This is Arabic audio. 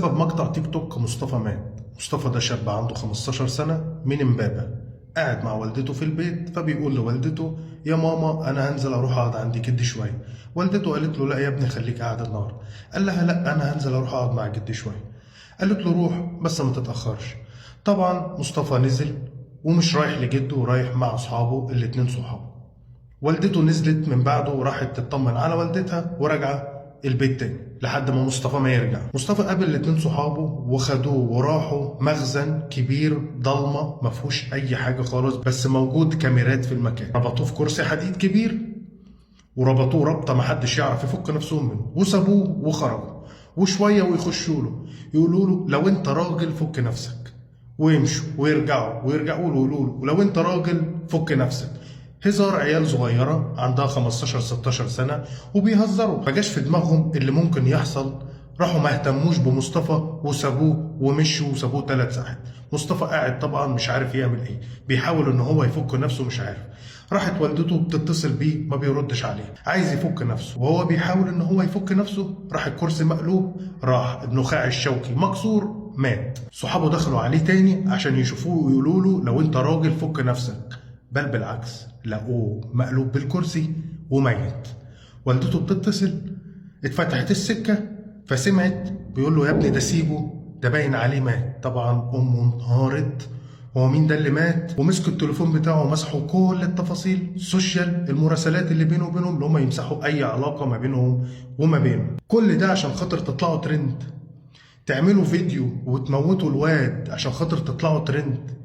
بسبب مقطع تيك توك مصطفى مات. مصطفى ده شاب عنده 15 سنة من امبابة، قاعد مع والدته في البيت، فبيقول لوالدته يا ماما أنا هنزل أروح أقعد عند جدي شوية. والدته قالت له لا يا ابني خليك قاعد النهاردة. قال لها لا أنا هنزل أروح أقعد مع جدي شوية. قالت له روح بس ما تتأخرش. طبعا مصطفى نزل ومش رايح لجده، رايح مع أصحابه الاتنين صحابه. والدته نزلت من بعده وراحت تطمن على والدتها وراجعه البيت تاني لحد ما مصطفى ما يرجع. مصطفى قابل الاتنين صحابه وخدوه وراحوا مخزن كبير ضلمه ما فيهوش اي حاجه خالص، بس موجود كاميرات في المكان. ربطوه في كرسي حديد كبير وربطوه ربطه ما حدش يعرف يفك نفسهم منه، وسابوه وخرجوا. وشويه ويخشوا له يقولوا له لو انت راجل فك نفسك، ويمشوا ويرجعوا له يقولوا له ولو انت راجل فك نفسك. هزار عيال صغيرة عندها 15 16 سنة وبيهزروا، فجاش في دماغهم اللي ممكن يحصل. راحوا ما اهتموش بمصطفى وسابوه ومشوا وسابوه 3 ساعات. مصطفى قاعد طبعا مش عارف يعمل ايه، بيحاول ان هو يفك نفسه مش عارف. راحت والدته بتتصل بيه ما بيردش عليه، عايز يفك نفسه وهو بيحاول ان هو يفك نفسه. راح الكرسي مقلوب، راح النخاع الشوكي مكسور، مات. صحابه دخلوا عليه تاني عشان يشوفوه ويقولوا له لو انت راجل فك نفسك، بل بالعكس لقوه مقلوب بالكرسي وميت. والدته بتتصل، اتفتحت السكة فسمعت بيقول له يا ابني ده سيبه، ده باين عليه مات. طبعا امه انهارت، هو مين ده اللي مات؟ ومسكوا التليفون بتاعه ومسحوا كل التفاصيل السوشيال، المراسلات اللي بينه وبينهم، اللي هم يمسحوا اي علاقة ما بينهم وما بينه. كل ده عشان خاطر تطلعوا ترند، تعملوا فيديو وتموتوا الواد عشان خاطر تطلعوا ترند.